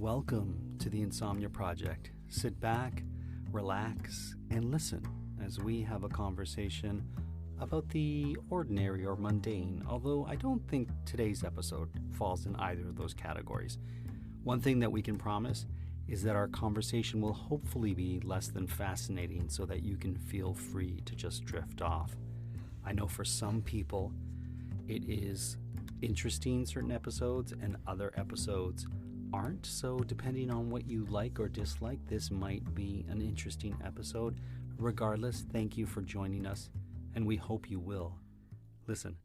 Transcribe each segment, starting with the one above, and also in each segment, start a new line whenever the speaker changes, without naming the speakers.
Welcome to the Insomnia Project. Sit back, relax, and listen as we have a conversation about the ordinary or mundane, although I don't think today's episode falls in either of those categories. One thing that we can promise is that our conversation will hopefully be less than fascinating so that you can feel free to just drift off. I know for some people it is interesting, certain episodes, and other episodes aren't. So depending on what you like or dislike, this might be an interesting episode. Regardless, thank you for joining us, and we hope you will. Listen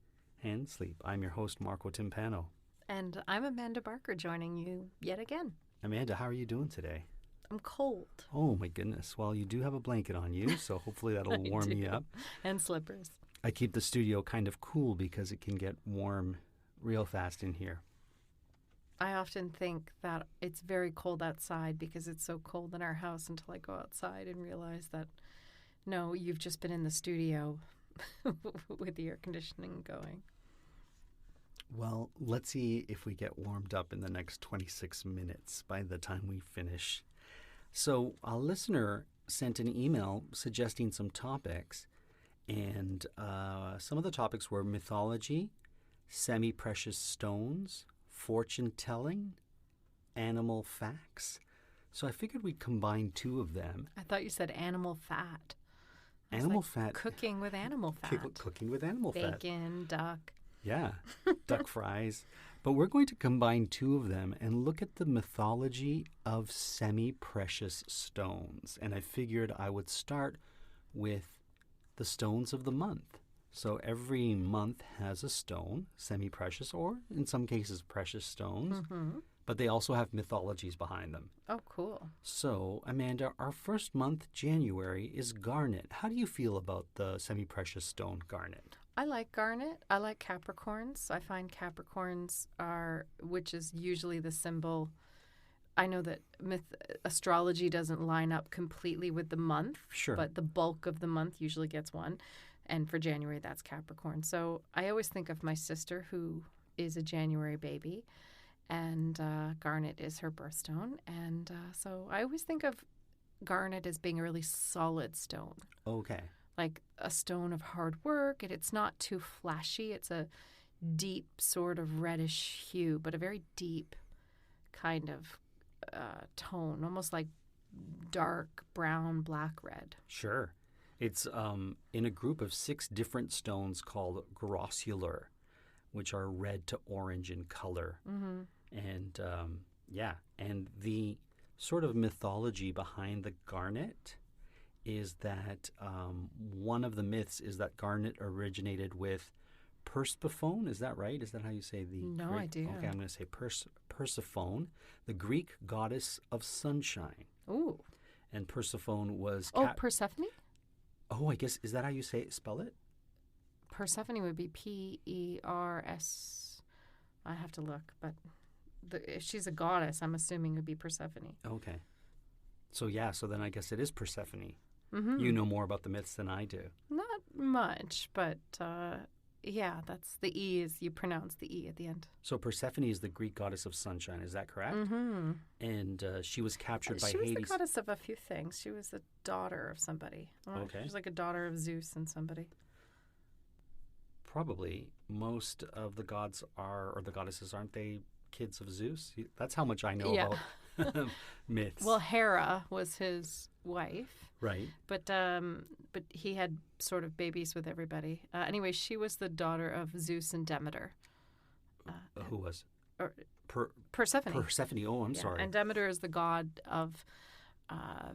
and sleep. I'm your host, Marco Timpano.
And I'm Amanda Barker, joining you yet again.
Amanda, how are you doing today?
I'm cold.
Oh my goodness. Well, you do have a blanket on you, so hopefully that'll warm you up.
And slippers.
I keep the studio kind of cool because it can get warm real fast in here.
I often think that it's very cold outside because it's so cold in our house until I go outside and realize that, no, you've just been in the studio with the air conditioning going.
Well, let's see if we get warmed up in the next 26 minutes by the time we finish. So a listener sent an email suggesting some topics, and some of the topics were mythology, semi-precious stones, fortune-telling, animal facts. So I figured we'd combine two of them.
I thought you said animal fat.
Animal fat.
Cooking with animal fat.
Cooking with animal fat.
Bacon, duck.
Yeah, duck fries. But we're going to combine two of them and look at the mythology of semi-precious stones. And I figured I would start with the stones of the month. So every month has a stone, semi-precious, or in some cases precious stones, but they also have mythologies behind them.
Oh, cool.
So, Amanda, our first month, January, is garnet. How do you feel about the semi-precious stone garnet?
I like garnet. I like Capricorns. I find Capricorns which is usually the symbol. I know that astrology doesn't line up completely with the month,
Sure.
But the bulk of the month usually gets one. And for January, that's Capricorn. So I always think of my sister, who is a January baby, and garnet is her birthstone. And so I always think of garnet as being a really solid stone.
Okay.
Like a stone of hard work, and it's not too flashy. It's a deep sort of reddish hue, but a very deep kind of tone, almost like dark brown, black red.
Sure. It's in a group of 6 different stones called grossular, which are red to orange in color.
Mm-hmm.
And and the sort of mythology behind the garnet is that one of the myths is that garnet originated with Persephone. Is that right? Is that how you say the
No
Greek?
idea.
Okay, I'm going to say Persephone, the Greek goddess of sunshine.
Ooh.
And Persephone was...
Persephone?
Oh, I guess, is that how you spell it?
Persephone would be P-E-R-S. I have to look, but if she's a goddess, I'm assuming it would be Persephone.
Okay. So then I guess it is Persephone.
Mm-hmm.
You know more about the myths than I do.
Not much, but that's the E is, you pronounce the E at the end.
So Persephone is the Greek goddess of sunshine, is that correct?
Mm-hmm.
And she was captured by
She was
Hades.
the goddess of a few things. She was the daughter of somebody.
Okay.
She was like a daughter of Zeus and somebody.
Probably most of the gods or the goddesses, aren't they kids of Zeus? That's how much I know about myths.
Well, Hera was his wife.
Right.
But he had sort of babies with everybody. Anyway, she was the daughter of Zeus and Demeter.
Who was?
Persephone.
Persephone. Oh, I'm sorry.
And Demeter is the god of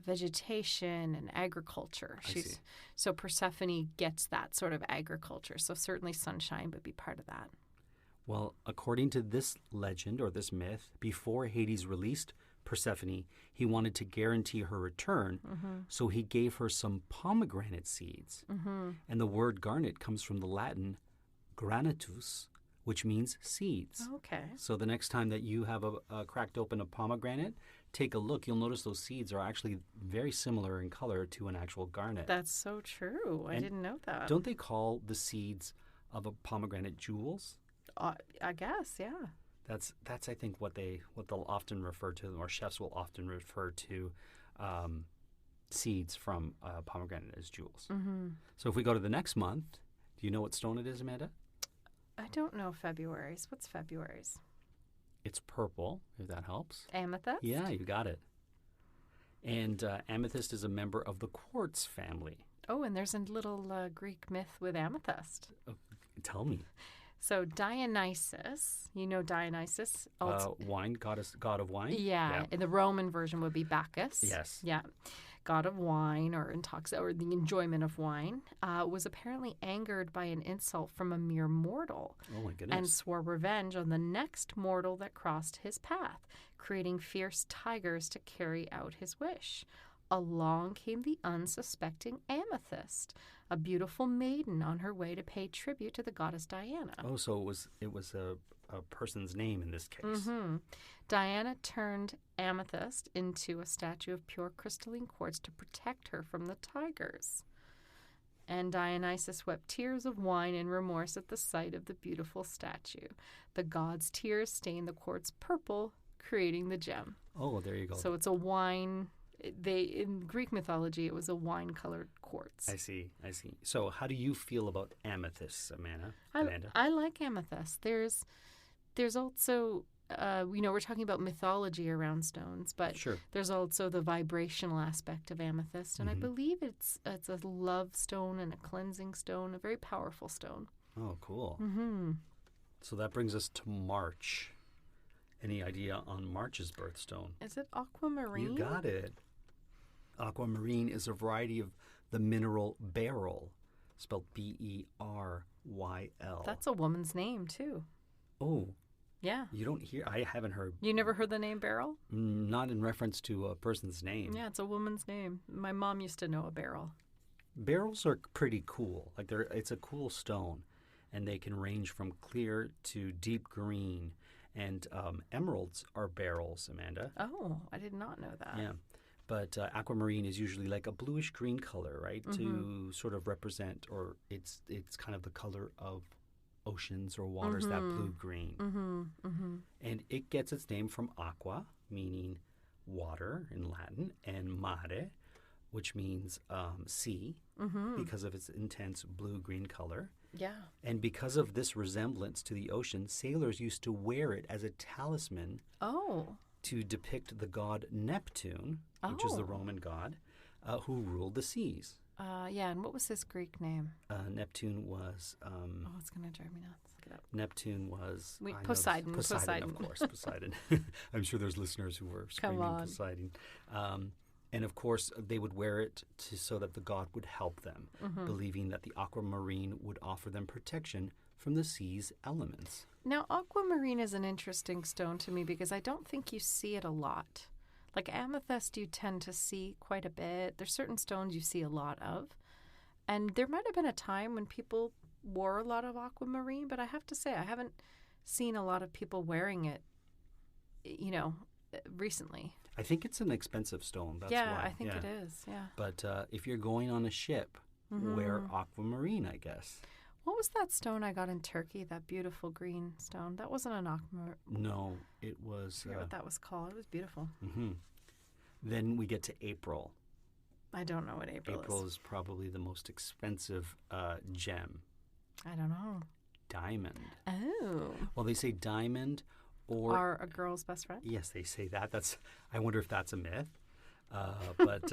vegetation and agriculture.
I see.
So Persephone gets that sort of agriculture. So certainly sunshine would be part of that.
Well, according to this legend or this myth, before Hades released Persephone, he wanted to guarantee her return, so he gave her some pomegranate seeds. Mm-hmm. And the word garnet comes from the Latin granatus, which means seeds.
Okay.
So the next time that you have a cracked open a pomegranate, take a look. You'll notice those seeds are actually very similar in color to an actual garnet.
That's so true. I didn't know that.
Don't they call the seeds of a pomegranate jewels?
I guess, yeah.
That's I think what they'll often refer to, or chefs will often refer to seeds from pomegranate as jewels.
Mm-hmm.
So if we go to the next month, do you know what stone it is, Amanda?
I don't know February's. What's February's?
It's purple, if that helps.
Amethyst?
Yeah, you got it. And amethyst is a member of the quartz family.
Oh, and there's a little Greek myth with amethyst.
Tell me.
So Dionysus, you know Dionysus?
Wine, god of wine?
Yeah, in the Roman version would be Bacchus.
Yes.
Yeah. God of wine or the enjoyment of wine, was apparently angered by an insult from a mere mortal.
Oh, my goodness.
And swore revenge on the next mortal that crossed his path, creating fierce tigers to carry out his wish. Along came the unsuspecting Amethyst, a beautiful maiden on her way to pay tribute to the goddess Diana.
Oh, so it was a person's name in this case.
Mm-hmm. Diana turned Amethyst into a statue of pure crystalline quartz to protect her from the tigers. And Dionysus wept tears of wine in remorse at the sight of the beautiful statue. The god's tears stained the quartz purple, creating the gem.
Oh, there you go.
So it's a wine. In Greek mythology, it was a wine-colored quartz.
I see. So how do you feel about amethyst, Amanda?
I like amethyst. There's also, we're talking about mythology around stones, but
Sure.
there's also the vibrational aspect of amethyst, and I believe it's a love stone and a cleansing stone, a very powerful stone.
Oh, cool.
Mm-hmm.
So that brings us to March. Any idea on March's birthstone?
Is it aquamarine?
You got it. Aquamarine is a variety of the mineral beryl, spelled Beryl.
That's a woman's name, too.
Oh.
Yeah.
You don't hear, I haven't heard.
You never heard the name beryl?
Not in reference to a person's name.
Yeah, it's a woman's name. My mom used to know a beryl.
Beryls are pretty cool. It's a cool stone, and they can range from clear to deep green. And emeralds are beryls, Amanda.
Oh, I did not know that.
Yeah. But aquamarine is usually like a bluish green color, right? To sort of represent, or it's kind of the color of oceans or waters, that blue-green. And it gets its name from aqua, meaning water in Latin, and mare, which means sea, because of its intense blue-green color.
Yeah.
And because of this resemblance to the ocean, sailors used to wear it as a talisman to depict the god Neptune, which is the Roman god, who ruled the seas.
Yeah, and what was his Greek name?
Neptune was...
it's going to drive me nuts. Look it up.
Neptune was...
Poseidon.
Poseidon, of course, Poseidon. I'm sure there's listeners who were screaming Poseidon. And of course, they would wear it so that the god would help them, believing that the aquamarine would offer them protection from the sea's elements.
Now, aquamarine is an interesting stone to me because I don't think you see it a lot. Like amethyst, you tend to see quite a bit. There's certain stones you see a lot of. And there might have been a time when people wore a lot of aquamarine, but I have to say I haven't seen a lot of people wearing it, recently.
I think it's an expensive stone. That's
yeah,
why.
I think it is. Yeah.
But if you're going on a ship, wear aquamarine, I guess.
What was that stone I got in Turkey? That beautiful green stone. That wasn't an aquamarine.
No, it was.
I forget what that was called. It was beautiful.
Then we get to April.
I don't know what April is.
April is probably the most expensive gem.
I don't know.
Diamond.
Oh.
Well, they say diamond
or a girl's best friend.
Yes, they say that. I wonder if that's a myth. But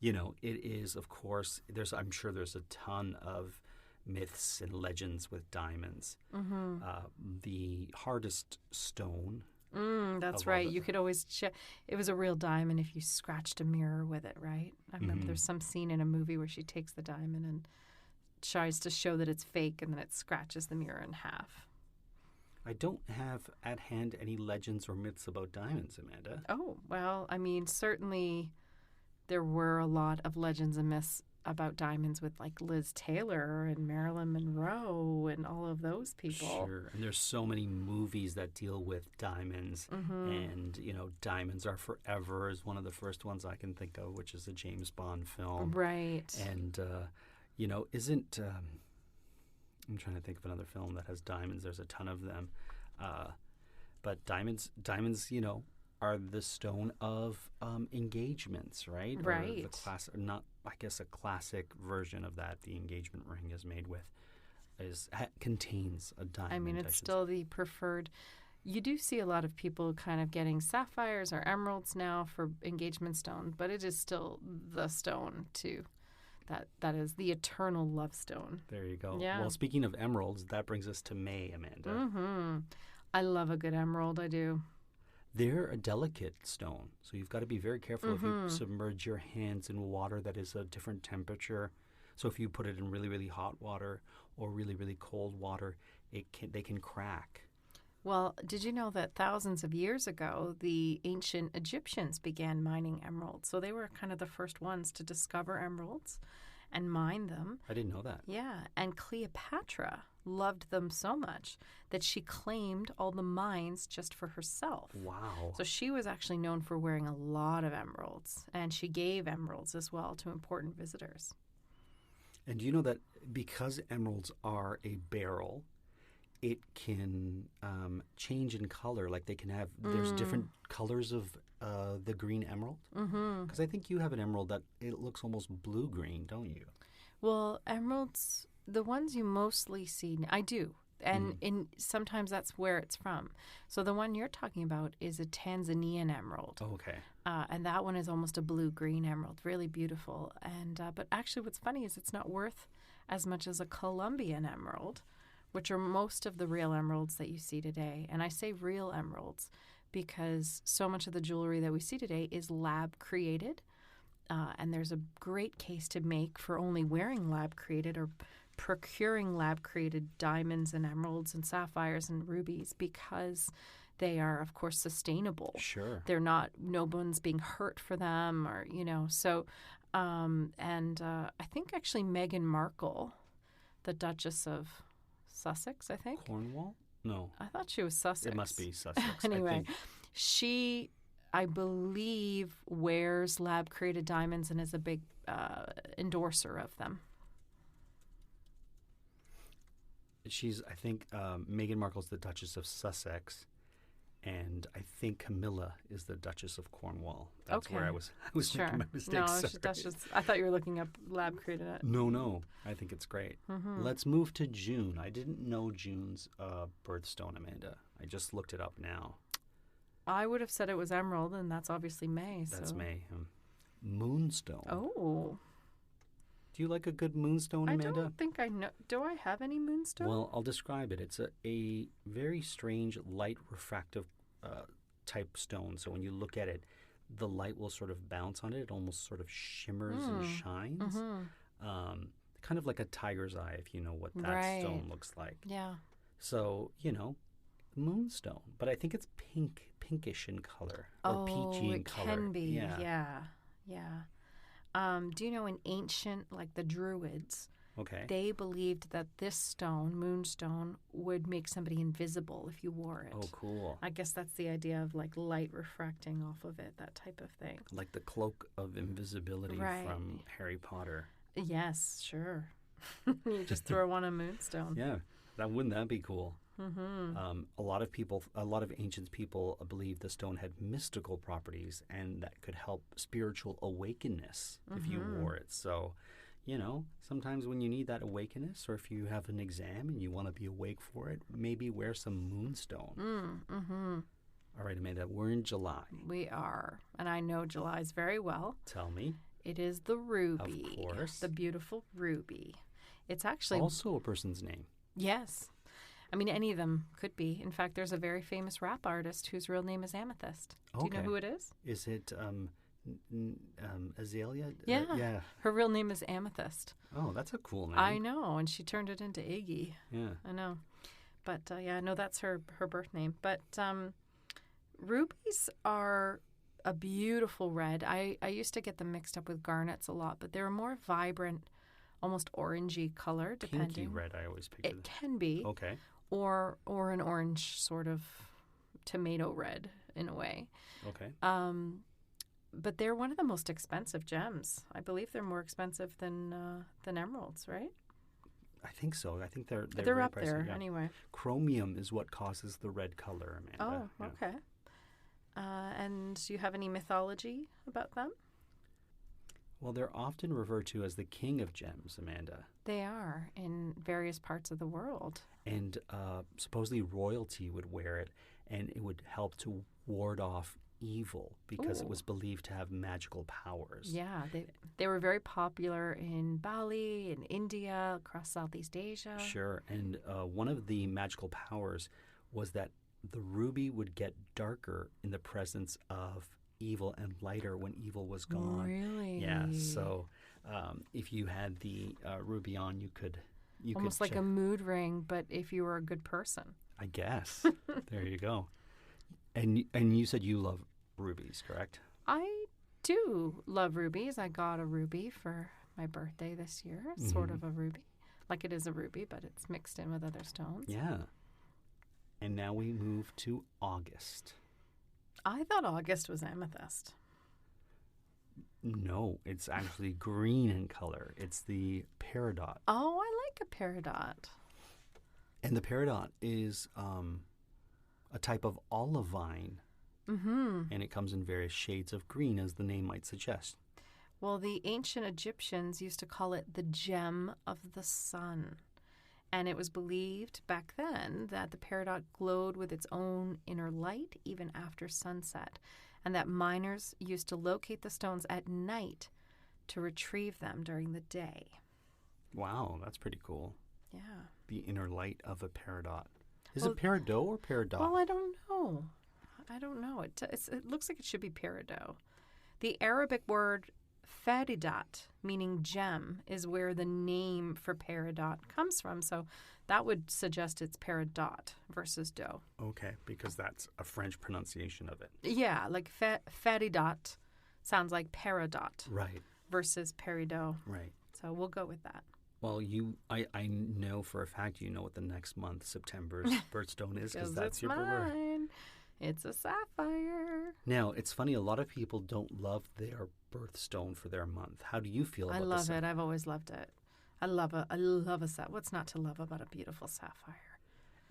it is, of course. I'm sure there's a ton of myths and legends with diamonds. The hardest stone.
That's right. You could always check. It was a real diamond if you scratched a mirror with it, right? I remember there's some scene in a movie where she takes the diamond and tries to show that it's fake, and then it scratches the mirror in half.
I don't have at hand any legends or myths about diamonds, Amanda.
Oh, well, I mean, certainly there were a lot of legends and myths about diamonds with like Liz Taylor and Marilyn Monroe and all of those people.
Sure, and there's so many movies that deal with diamonds, and Diamonds Are Forever is one of the first ones I can think of, which is a James Bond film.
Right.
And I'm trying to think of another film that has diamonds. There's a ton of them. But diamonds, are the stone of engagements, right?
Right.
Or the not, I guess, a classic version of that. The engagement ring is made with contains a diamond.
I mean, it's still the preferred. You do see a lot of people kind of getting sapphires or emeralds now for engagement stone, but it is still the stone too. That is the eternal love stone.
There you go.
Yeah.
Well, speaking of emeralds, that brings us to May, Amanda.
Mm-hmm. I love a good emerald. I do.
They're a delicate stone, so you've got to be very careful if you submerge your hands in water that is a different temperature. So if you put it in really, really hot water or really, really cold water, they can crack.
Well, did you know that thousands of years ago, the ancient Egyptians began mining emeralds? So they were kind of the first ones to discover emeralds and mine them.
I didn't know that.
Yeah, and Cleopatra loved them so much that she claimed all the mines just for herself.
Wow.
So she was actually known for wearing a lot of emeralds, and she gave emeralds as well to important visitors.
And do you know that because emeralds are a beryl, it can change in color. Like they can have, there's different colors of the green emerald. Because I think you have an emerald that it looks almost blue-green, don't you?
Well, emeralds, the ones you mostly see, I do. And sometimes that's where it's from. So the one you're talking about is a Tanzanian emerald.
Oh, okay.
And that one is almost a blue-green emerald, really beautiful. And but actually what's funny is it's not worth as much as a Colombian emerald, which are most of the real emeralds that you see today. And I say real emeralds because so much of the jewelry that we see today is lab-created. And there's a great case to make for only wearing lab-created or procuring lab-created diamonds and emeralds and sapphires and rubies because they are, of course, sustainable.
Sure.
They're not, no one's being hurt for them or, So, I think actually Meghan Markle, the Duchess of Sussex, I think.
Cornwall? No.
I thought she was Sussex.
It must be Sussex.
Anyway, she, I believe, wears lab-created diamonds and is a big endorser of them.
I think Meghan Markle's the Duchess of Sussex, and I think Camilla is the Duchess of Cornwall. That's
okay.
where I was
sure.
making my mistakes.
No,
Sorry.
Duchess. I thought you were looking up lab-created.
No. I think it's great. Let's move to June. I didn't know June's birthstone, Amanda. I just looked it up now.
I would have said it was emerald, and that's obviously May.
That's
so.
May. Moonstone.
Oh.
Do you like a good moonstone, Amanda?
I don't think I know. Do I have any moonstone?
Well, I'll describe it. It's a very strange light refractive type stone. So when you look at it, the light will sort of bounce on it. It almost sort of shimmers and shines. Kind of like a tiger's eye, if you know what that stone looks like.
Yeah.
So, moonstone. But I think it's pinkish in color or peachy in color.
Oh, it can be. Yeah. Do you know in ancient, like the Druids,
okay,
they believed that this stone, moonstone, would make somebody invisible if you wore it.
Oh, cool.
I guess that's the idea of like light refracting off of it, that type of thing.
Like the cloak of invisibility from Harry Potter.
Yes, sure. You just throw on a moonstone.
Yeah, wouldn't that be cool? A lot of ancient people believe the stone had mystical properties and that could help spiritual awakenness if you wore it. So, sometimes when you need that awakenness or if you have an exam and you want to be awake for it, maybe wear some moonstone. All right, Amanda, we're in July.
We are. And I know July's very well.
Tell me.
It is the ruby.
Of course.
The beautiful ruby. It's actually
also a person's name.
Yes. I mean, any of them could be. In fact, there's a very famous rap artist whose real name is Amethyst. Do you know who it is?
Is it Azalea?
Yeah.
Yeah.
Her real name is Amethyst.
Oh, that's a cool name.
I know, and she turned it into Iggy.
Yeah.
I know. But, I know that's her birth name. But rubies are a beautiful red. I used to get them mixed up with garnets a lot, but they're a more vibrant, almost orangey color, depending.
Pinky red, I always picture.
It can be.
Okay.
Or an orange sort of tomato red in a way.
Okay.
But they're one of the most expensive gems. I believe they're more expensive than emeralds, right?
I think so. I think they're
They're
very
up
pricey,
there
yeah.
anyway.
Chromium is what causes the red color, Amanda.
Oh, okay. And do you have any mythology about them?
Well, they're often referred to as the king of gems, Amanda.
They are in various parts of the world.
And supposedly royalty would wear it, and it would help to ward off evil because it was believed to have magical powers.
Yeah, they were very popular in Bali, in India, across Southeast Asia.
Sure. And one of the magical powers was that the ruby would get darker in the presence of evil and lighter when evil was gone.
Really?
Yeah. So if you had the ruby on, you could
almost like a mood ring, but if you were a good person.
I guess. There you go. And you said you love rubies, correct?
I do love rubies. I got a ruby for my birthday this year, sort of a ruby. Like it is a ruby, but it's mixed in with other stones.
Yeah. And now we move to August.
I thought August was amethyst.
No, it's actually green in color. It's the peridot.
Oh, I like a peridot.
And the peridot is a type of olivine.
Mm-hmm.
And it comes in various shades of green, as the name might suggest.
Well, the ancient Egyptians used to call it the gem of the sun. And it was believed back then that the peridot glowed with its own inner light even after sunset, and that miners used to locate the stones at night to retrieve them during the day.
Wow, that's pretty cool.
Yeah.
The inner light of a peridot. Is it peridot or peridot?
Well, I don't know. It looks like it should be peridot. The Arabic word fadidat, meaning gem, is where the name for peridot comes from. So that would suggest it's peridot versus do.
Okay, because that's a French pronunciation of it.
Yeah, like fadidat sounds like peridot.
Right.
Versus peridot.
Right.
So we'll go with that.
Well, I know for a fact you know what the next month, September's birthstone is, because that's your birth.
It's a sapphire.
Now, it's funny, a lot of people don't love their birthstone for their month. How do you feel about this?
I love it. I've always loved it. I love a sapphire. What's not to love about a beautiful sapphire?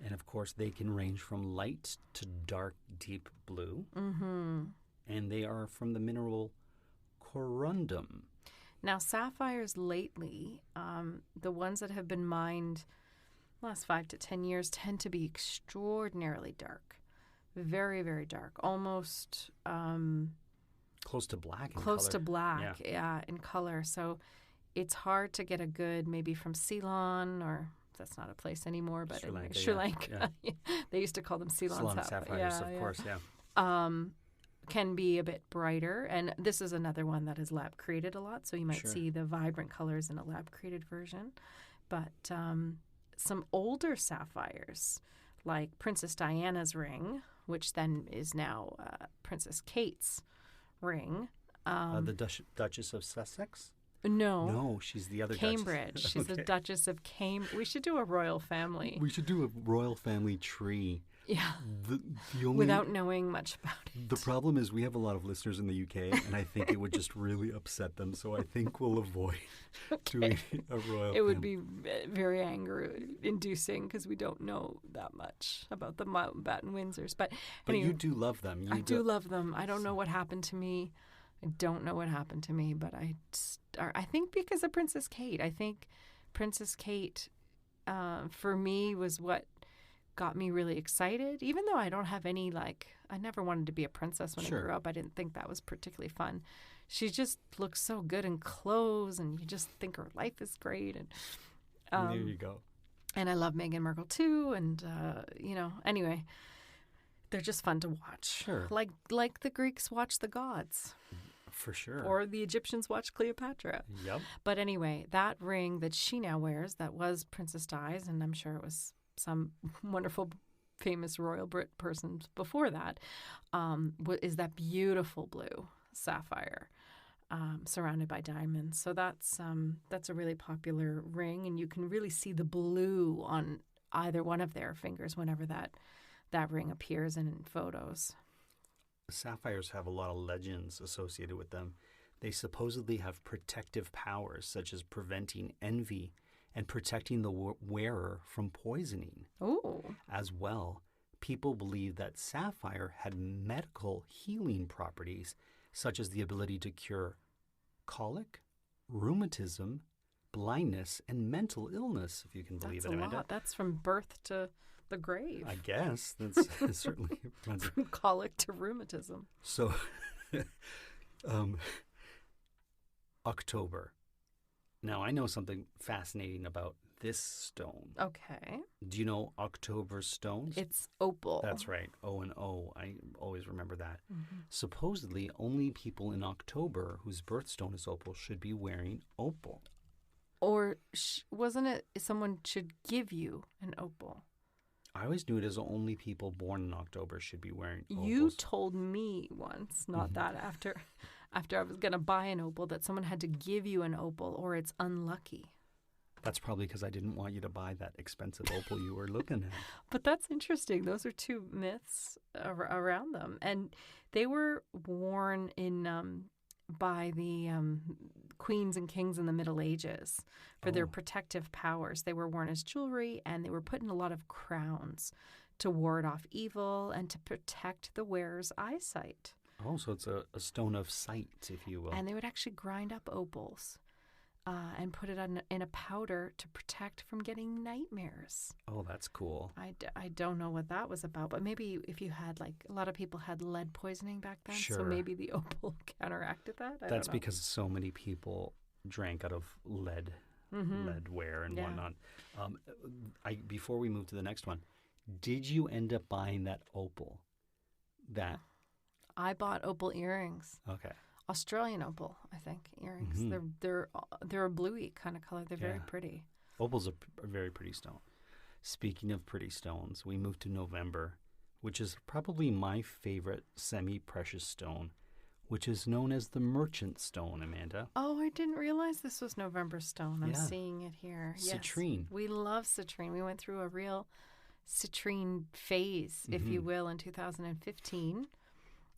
And of course, they can range from light to dark, deep blue.
Mm-hmm.
And they are from the mineral corundum.
Now, sapphires lately, the ones that have been mined last 5 to 10 years, tend to be extraordinarily dark. Very, very dark. Almost
close to black in
close
color.
to black, yeah, in color. So it's hard to get a good, maybe from Ceylon, or that's not a place anymore, but Sri Lanka. Yeah. They used to call them Ceylon
sapphires, of course, yeah.
Can be a bit brighter. And this is another one that is lab created a lot. So you might see the vibrant colors in a lab created version. But some older sapphires, like Princess Diana's ring, which then is now Princess Kate's ring.
The Duchess of Sussex?
No,
she's the other
Cambridge.
Duchess.
She's the Duchess of Cambridge. We should do a royal family.
We should do a royal family tree.
Yeah.
The only,
without knowing much about it.
The problem is we have a lot of listeners in the UK, and I think it would just really upset them. So I think we'll avoid doing a royal family.
It would be very anger-inducing because we don't know that much about the Mountbatten Windsors. But anyway,
you do love them.
I do love them. I don't know what happened to me. But I think because of Princess Kate. I think Princess Kate, for me, was what got me really excited. Even though I don't have any, I never wanted to be a princess when I grew up. I didn't think that was particularly fun. She just looks so good in clothes, and you just think her life is great. And
there you go.
And I love Meghan Markle too. And anyway, they're just fun to watch.
Sure.
Like the Greeks watch the gods.
For sure.
Or the Egyptians watch Cleopatra.
Yep.
But anyway, that ring that she now wears, that was Princess Di's, and I'm sure it was some wonderful, famous royal Brit person before that, is that beautiful blue sapphire surrounded by diamonds. So that's a really popular ring, and you can really see the blue on either one of their fingers whenever that ring appears in photos.
Sapphires have a lot of legends associated with them. They supposedly have protective powers, such as preventing envy and protecting the wearer from poisoning.
Oh.
As well, people believe that sapphire had medical healing properties, such as the ability to cure colic, rheumatism, blindness, and mental illness, if you can believe
That's
it,
a
Amanda.
lot. That's from birth to the grave.
I guess. That's certainly...
From colic to rheumatism.
So, October. Now, I know something fascinating about this stone.
Okay.
Do you know October stones?
It's opal.
That's right. O and O. I always remember that.
Mm-hmm.
Supposedly, only people in October whose birthstone is opal should be wearing opal.
Or wasn't it someone should give you an opal?
I always knew it as only people born in October should be wearing opals.
You told me once, not that after I was going to buy an opal, that someone had to give you an opal or it's unlucky.
That's probably because I didn't want you to buy that expensive opal you were looking at.
But that's interesting. Those are two myths around them. And they were worn in by the queens and kings in the Middle Ages for their protective powers. They were worn as jewelry, and they were put in a lot of crowns to ward off evil and to protect the wearer's eyesight.
Oh, so it's a stone of sight, if you will.
And they would actually grind up opals and put it in a powder to protect from getting nightmares.
Oh, that's cool.
I don't know what that was about, but maybe if you had, like, a lot of people had lead poisoning back then,
Sure.
so maybe the opal counteracted that. I
That's
don't know.
because so many people drank out of leadware and whatnot. Before we move to the next one, did you end up buying that opal?
I bought opal earrings.
Okay.
Australian opal, I think, earrings.
Mhm.
They're a bluey kind of color. They're very
Yeah.
pretty.
Opal's a very pretty stone. Speaking of pretty stones, we move to November, which is probably my favorite semi-precious stone, which is known as the merchant stone, Amanda.
Oh, I didn't realize this was November stone. I'm
Yeah.
seeing it here.
Citrine.
Yes, we love citrine. We went through a real citrine phase, if you will, in 2015.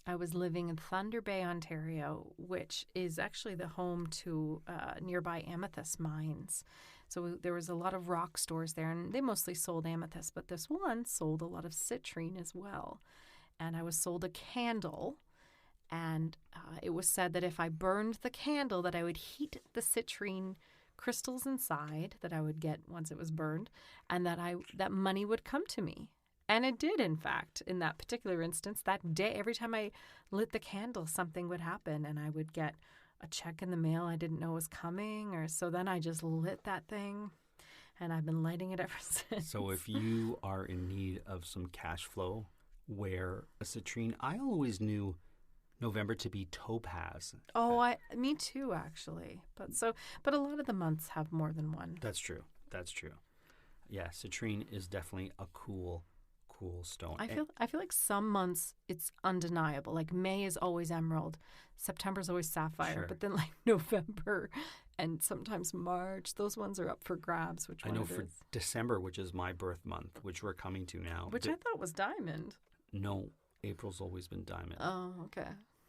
I was living in Thunder Bay, Ontario, which is actually the home to nearby amethyst mines. So there was a lot of rock stores there, and they mostly sold amethyst, but this one sold a lot of citrine as well. And I was sold a candle, and it was said that if I burned the candle, that I would heat the citrine crystals inside that I would get once it was burned, and that money would come to me. And it did, in fact, in that particular instance. That day, every time I lit the candle, something would happen, and I would get a check in the mail I didn't know was coming. So then I just lit that thing, and I've been lighting it ever since.
So if you are in need of some cash flow, wear a citrine. I always knew November to be topaz.
Oh, me too, actually. But a lot of the months have more than one.
That's true. Yeah, citrine is definitely a cool stone.
I feel like some months it's undeniable. Like May is always emerald, September's always sapphire,
Sure.
but then like November and sometimes March, those ones are up for grabs. Which one
I know
it
for
is.
December, which is my birth month, which we're coming to now.
Which I thought was diamond.
No, April's always been diamond.
Oh, okay.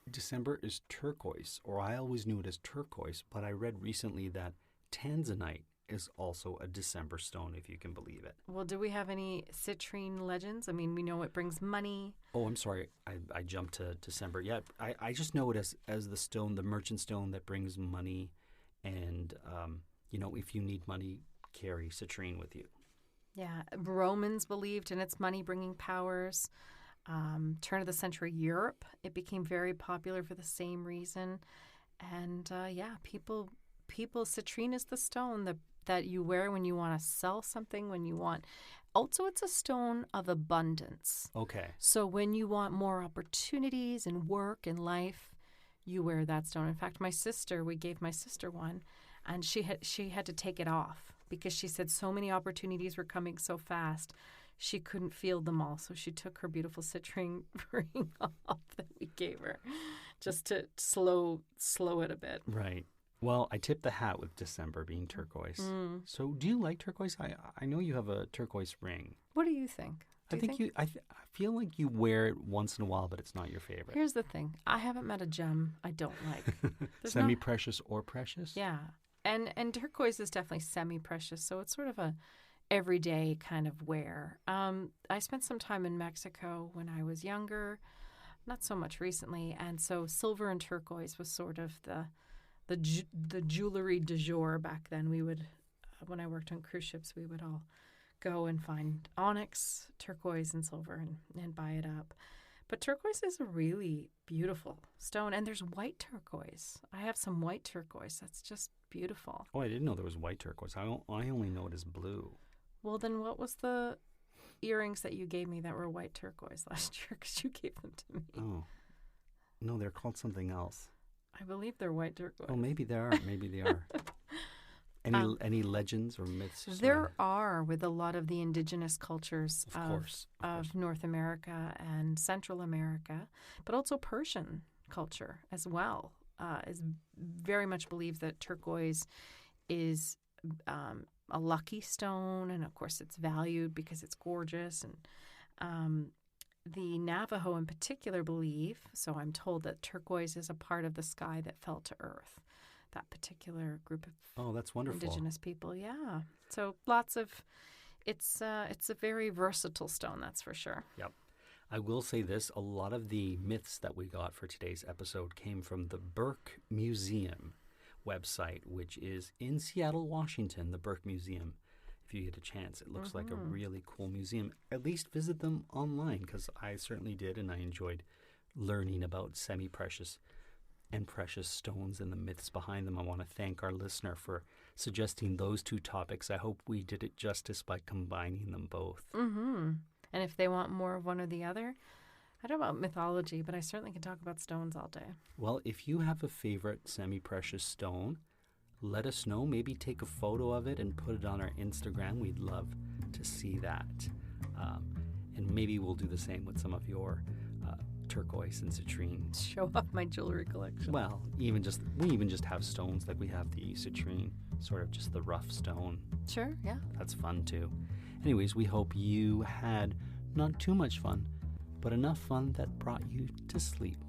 December is turquoise, or I always knew it as turquoise, but I read recently that tanzanite is also a December stone, if you can believe it.
Well, do we have any citrine legends? I mean, we know it brings money.
Oh, I'm sorry. I jumped to December. Yeah, I just know it as the stone, the merchant stone that brings money. And, if you need money, carry citrine with you.
Yeah. Romans believed in its money-bringing powers. Turn of the century Europe, it became very popular for the same reason. And, people, citrine is the stone that you wear when you want to sell something, when you want. Also, it's a stone of abundance.
Okay.
So when you want more opportunities in work and life, you wear that stone. In fact, we gave my sister one, and she had to take it off because she said so many opportunities were coming so fast. She couldn't field them all, so she took her beautiful citrine ring off that we gave her just to slow it a bit.
Right. Well, I tip the hat with December being turquoise. So do you like turquoise? I know you have a turquoise ring.
What do you think?
I feel like you wear it once in a while, but it's not your favorite.
Here's the thing. I haven't met a gem I don't like.
Semi-precious or precious?
Yeah. And turquoise is definitely semi-precious, so it's sort of a everyday kind of wear. I spent some time in Mexico when I was younger, not so much recently, and so silver and turquoise was sort of the jewelry du jour back then. We would, when I worked on cruise ships, we would all go and find onyx, turquoise, and silver and buy it up. But turquoise is a really beautiful stone, and there's white turquoise. I have some white turquoise. That's just beautiful.
Oh, I didn't know there was white turquoise. I only know it as blue.
Well, then what was the earrings that you gave me that were white turquoise last year? Because you gave them to me.
Oh. No, they're called something else.
I believe they're white turquoise.
Oh, maybe they are. Maybe they are. Any legends or myths?
There are with a lot of the indigenous cultures
of
North America and Central America, but also Persian culture as well. Is very much believes that turquoise is a lucky stone, and of course it's valued because it's gorgeous. And the Navajo in particular believe, so I'm told, that turquoise is a part of the sky that fell to earth. That particular group of
that's wonderful.
indigenous people, yeah. So lots of, it's a very versatile stone, that's for sure.
Yep. I will say this, a lot of the myths that we got for today's episode came from the Burke Museum website, which is in Seattle, Washington, the Burke Museum. If you get a chance, it looks like a really cool museum. At least visit them online, because I certainly did, and I enjoyed learning about semi-precious and precious stones and the myths behind them. I want to thank our listener for suggesting those two topics. I hope we did it justice by combining them both.
Mm-hmm. And if they want more of one or the other, I don't know about mythology, but I certainly can talk about stones all day.
Well, if you have a favorite semi-precious stone, let us know. Maybe take a photo of it and put it on our Instagram. We'd love to see that. And maybe we'll do the same with some of your turquoise and citrine.
Show off my jewelry collection.
Well, we even just have stones, like we have the citrine, sort of just the rough stone.
Sure, yeah.
That's fun too. Anyways, we hope you had not too much fun, but enough fun that brought you to sleep.